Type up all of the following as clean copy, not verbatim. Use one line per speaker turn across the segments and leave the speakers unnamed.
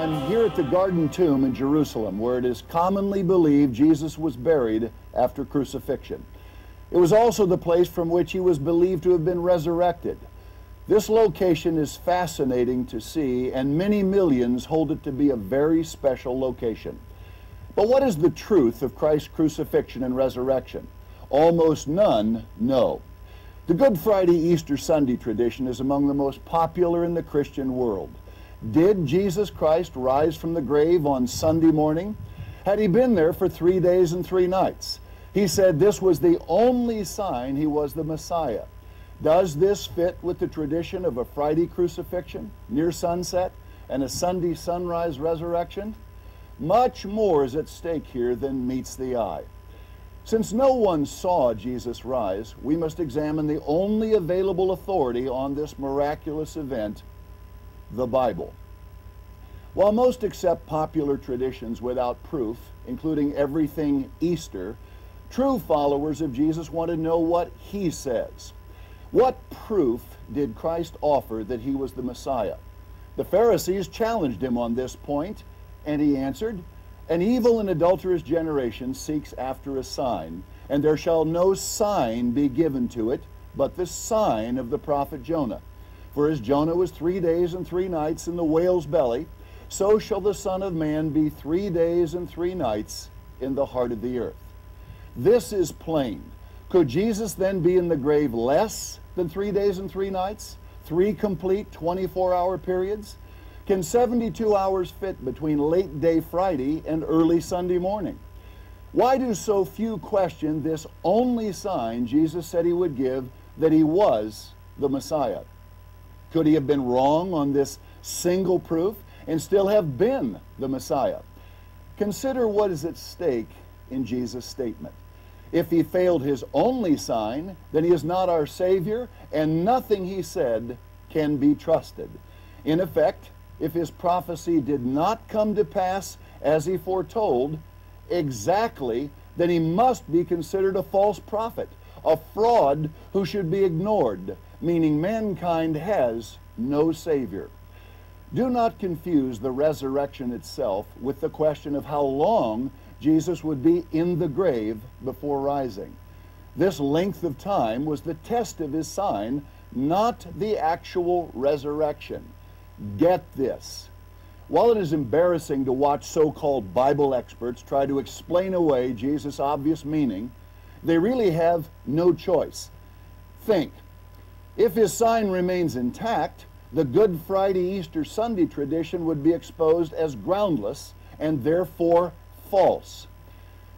I'm here at the Garden Tomb in Jerusalem, where it is commonly believed Jesus was buried after crucifixion. It was also the place from which he was believed to have been resurrected. This location is fascinating to see, and many millions hold it to be a very special location. But what is the truth of Christ's crucifixion and resurrection? Almost none know. The Good Friday Easter Sunday tradition is among the most popular in the Christian world. Did Jesus Christ rise from the grave on Sunday morning? Had he been there for 3 days and 3 nights? He said this was the only sign he was the Messiah. Does this fit with the tradition of a Friday crucifixion near sunset and a Sunday sunrise resurrection? Much more is at stake here than meets the eye. Since no one saw Jesus rise, we must examine the only available authority on this miraculous event, the Bible. While most accept popular traditions without proof, including everything Easter, true followers of Jesus want to know what he says. What proof did Christ offer that he was the Messiah? The Pharisees challenged him on this point, and he answered, "An evil and adulterous generation seeks after a sign, and there shall no sign be given to it, but the sign of the prophet Jonah. For as Jonah was 3 days and 3 nights in the whale's belly, so shall the Son of Man be 3 days and 3 nights in the heart of the earth." This is plain. Could Jesus then be in the grave less than 3 days and 3 nights? 3 complete 24-hour periods? Can 72 hours fit between late day Friday and early Sunday morning? Why do so few question this only sign Jesus said he would give, that he was the Messiah? Could he have been wrong on this single proof and still have been the Messiah? Consider what is at stake in Jesus' statement. If he failed his only sign, then he is not our Savior, and nothing he said can be trusted. In effect, if his prophecy did not come to pass as he foretold exactly, then he must be considered a false prophet, a fraud who should be ignored, meaning mankind has no Savior. Do not confuse the resurrection itself with the question of how long Jesus would be in the grave before rising. This length of time was the test of his sign, not the actual resurrection. Get this. While it is embarrassing to watch so-called Bible experts try to explain away Jesus' obvious meaning, they really have no choice. Think. If his sign remains intact, the Good Friday Easter Sunday tradition would be exposed as groundless and therefore false.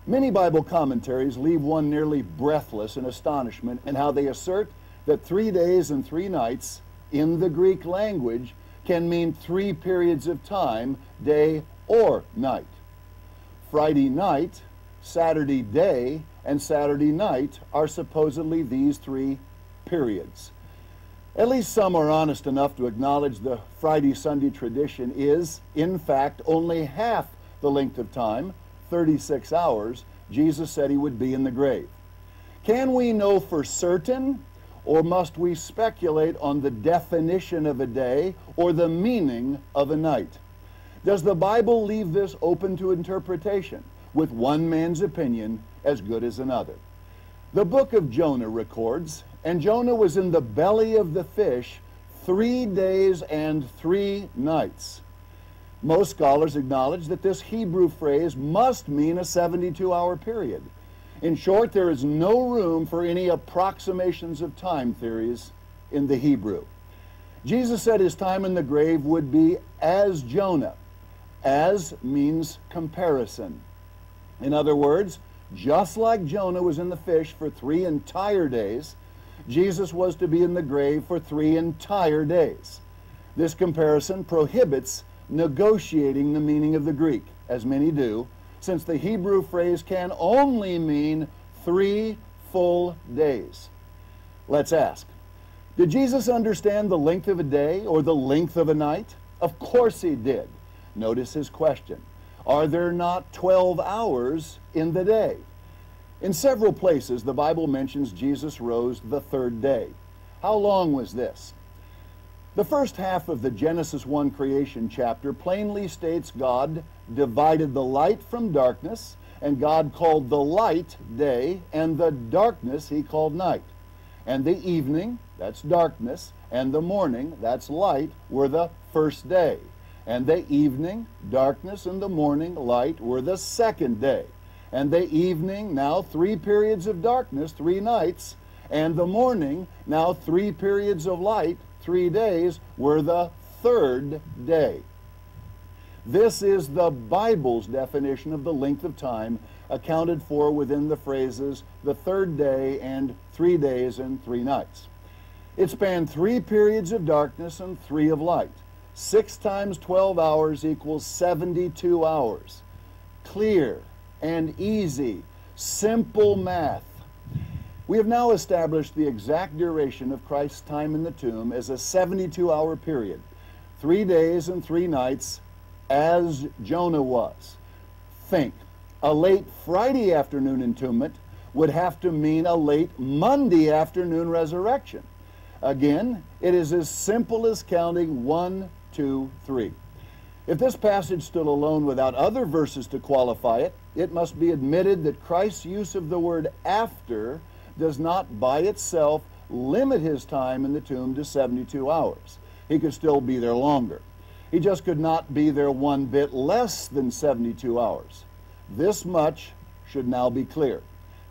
Many Bible commentaries leave one nearly breathless in astonishment in how they assert that 3 days and 3 nights in the Greek language can mean 3 periods of time, day or night. Friday night, Saturday day, and Saturday night are supposedly these 3 periods. At least some are honest enough to acknowledge the Friday-Sunday tradition is, in fact, only half the length of time, 36 hours, Jesus said he would be in the grave. Can we know for certain, or must we speculate on the definition of a day or the meaning of a night? Does the Bible leave this open to interpretation, with one man's opinion as good as another? The book of Jonah records, "And Jonah was in the belly of the fish 3 days and 3 nights. Most scholars acknowledge that this Hebrew phrase must mean a 72-hour period. In short, there is no room for any approximations of time theories in the Hebrew. Jesus said his time in the grave would be as Jonah. As means comparison. In other words, just like Jonah was in the fish for 3 entire days, Jesus was to be in the grave for 3 entire days. This comparison prohibits negotiating the meaning of the Greek, as many do, since the Hebrew phrase can only mean 3 full days. Let's ask, did Jesus understand the length of a day or the length of a night? Of course he did. Notice his question. Are there not 12 hours in the day? In several places, the Bible mentions Jesus rose the third day. How long was this? The first half of the Genesis 1 creation chapter plainly states God divided the light from darkness, and God called the light day, and the darkness he called night. And the evening, that's darkness, and the morning, that's light, were the first day. And the evening, darkness, and the morning, light, were the second day. And the evening, now 3 periods of darkness, 3 nights, and the morning, now 3 periods of light, 3 days, were the third day. This is the Bible's definition of the length of time accounted for within the phrases the third day and 3 days and 3 nights. It spanned 3 periods of darkness and 3 of light. 6 times 12 hours equals 72 hours. Clear and easy, simple math. We have now established the exact duration of Christ's time in the tomb as a 72-hour period, 3 days and 3 nights, as Jonah was. Think, a late Friday afternoon entombment would have to mean a late Monday afternoon resurrection. Again, it is as simple as counting 1, 2, 3. If this passage stood alone without other verses to qualify it, it must be admitted that Christ's use of the word after does not by itself limit his time in the tomb to 72 hours. He could still be there longer. He just could not be there one bit less than 72 hours. This much should now be clear.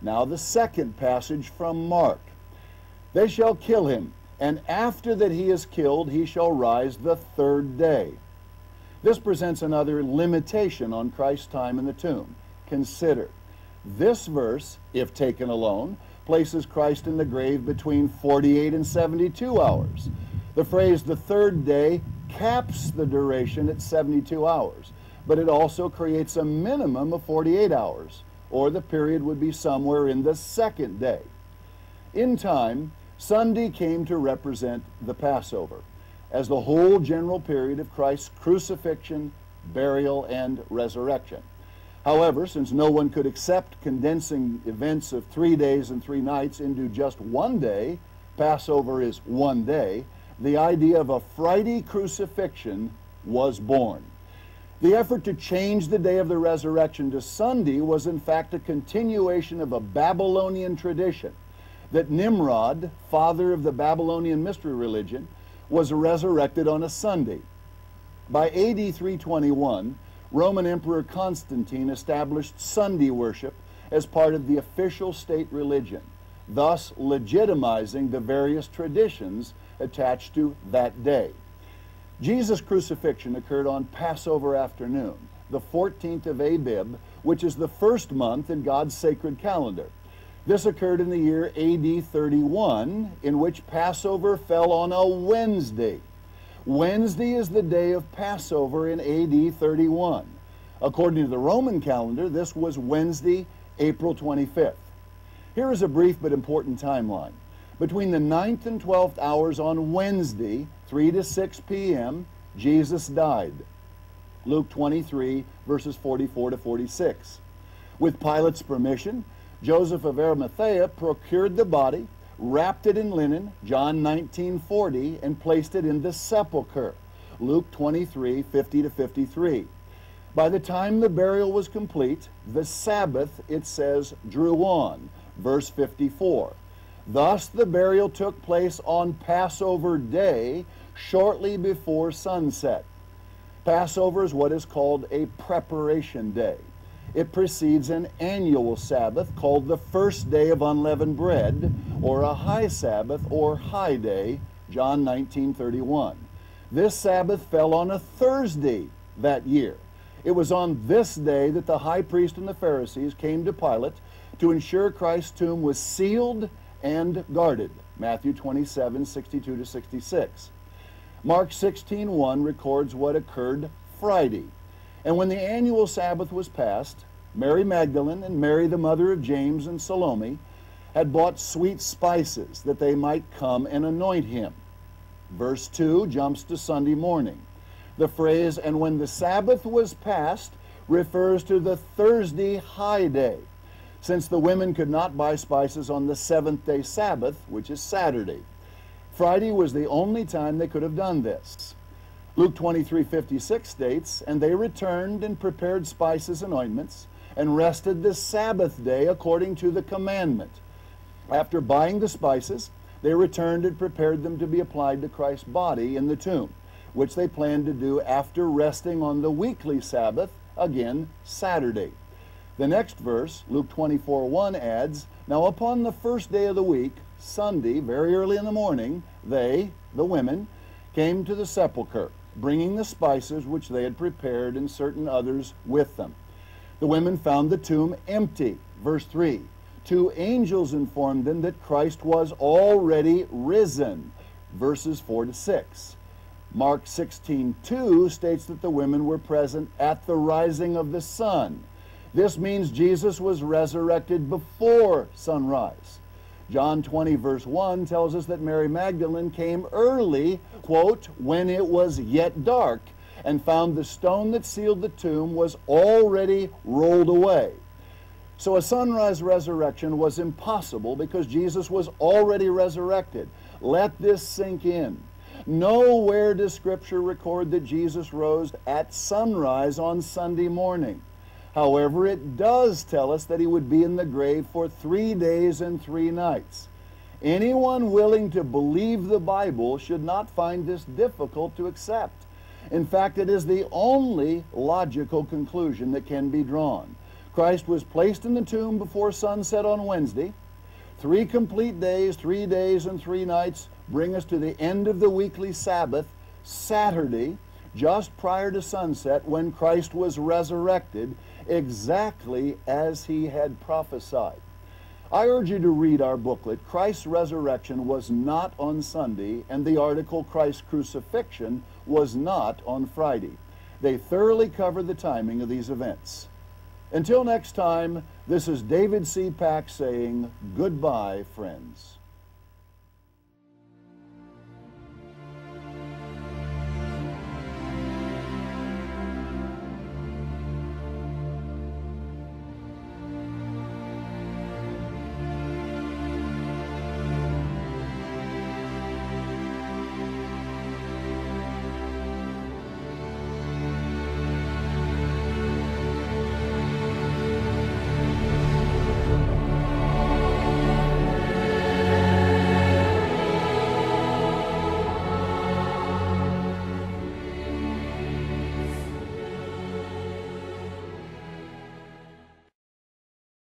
Now the second passage from Mark. They shall kill him, and after that he is killed, he shall rise the third day. This presents another limitation on Christ's time in the tomb. Consider, this verse, if taken alone, places Christ in the grave between 48 and 72 hours. The phrase the third day caps the duration at 72 hours, but it also creates a minimum of 48 hours, or the period would be somewhere in the second day. In time, Sunday came to represent the Passover, as the whole general period of Christ's crucifixion, burial, and resurrection. However, since no one could accept condensing events of 3 days and 3 nights into just one day, Passover is one day, the idea of a Friday crucifixion was born. The effort to change the day of the resurrection to Sunday was in fact a continuation of a Babylonian tradition that Nimrod, father of the Babylonian mystery religion, was resurrected on a Sunday. By AD 321, Roman Emperor Constantine established Sunday worship as part of the official state religion, thus legitimizing the various traditions attached to that day. Jesus' crucifixion occurred on Passover afternoon, the 14th of Abib, which is the first month in God's sacred calendar. This occurred in the year AD 31, in which Passover fell on a Wednesday. Wednesday is the day of Passover in AD 31. According to the Roman calendar, this was Wednesday, April 25th. Here is a brief but important timeline. Between the 9th and 12th hours on Wednesday, 3 to 6 p.m., Jesus died. Luke 23, verses 44 to 46. With Pilate's permission, Joseph of Arimathea procured the body, wrapped it in linen, John 19:40, and placed it in the sepulchre, Luke 23, 50 to 53. By the time the burial was complete, the Sabbath, it says, drew on, verse 54. Thus the burial took place on Passover day, shortly before sunset. Passover is what is called a preparation day. It precedes an annual Sabbath called the first day of unleavened bread, or a high Sabbath or high day, John 19:31. This Sabbath fell on a Thursday that year. It was on this day that the high priest and the Pharisees came to Pilate to ensure Christ's tomb was sealed and guarded, Matthew 27, 62 to 66. Mark 16:1 records what occurred Friday. And when the annual Sabbath was passed, Mary Magdalene and Mary the mother of James and Salome had bought sweet spices that they might come and anoint him. Verse 2 jumps to Sunday morning. The phrase, "and when the Sabbath was past," refers to the Thursday high day, since the women could not buy spices on the seventh-day Sabbath, which is Saturday. Friday was the only time they could have done this. Luke 23:56 states, "And they returned and prepared spices and ointments, and rested the Sabbath day according to the commandment." After buying the spices, they returned and prepared them to be applied to Christ's body in the tomb, which they planned to do after resting on the weekly Sabbath, again Saturday. The next verse, Luke 24:1, adds, "Now upon the first day of the week, Sunday, very early in the morning, they," the women, "came to the sepulchre, bringing the spices which they had prepared, and certain others with them. The women found the tomb empty." Verse 3, "Two angels informed them that Christ was already risen." Verses 4 to 6. Mark 16:2 states that the women were present at the rising of the sun. This means Jesus was resurrected before sunrise. John 20 verse 1 tells us that Mary Magdalene came early, quote, "when it was yet dark, and found the stone that sealed the tomb was already rolled away." So a sunrise resurrection was impossible because Jesus was already resurrected. Let this sink in. Nowhere does Scripture record that Jesus rose at sunrise on Sunday morning. However, it does tell us that he would be in the grave for 3 days and 3 nights. Anyone willing to believe the Bible should not find this difficult to accept. In fact, it is the only logical conclusion that can be drawn. Christ was placed in the tomb before sunset on Wednesday. 3 complete days, 3 days and 3 nights bring us to the end of the weekly Sabbath, Saturday, just prior to sunset, when Christ was resurrected, exactly as he had prophesied. I urge you to read our booklet, Christ's Resurrection Was Not on Sunday, and the article Christ's Crucifixion Was Not on Friday. They thoroughly cover the timing of these events. Until next time, this is David C. Pack saying goodbye, friends.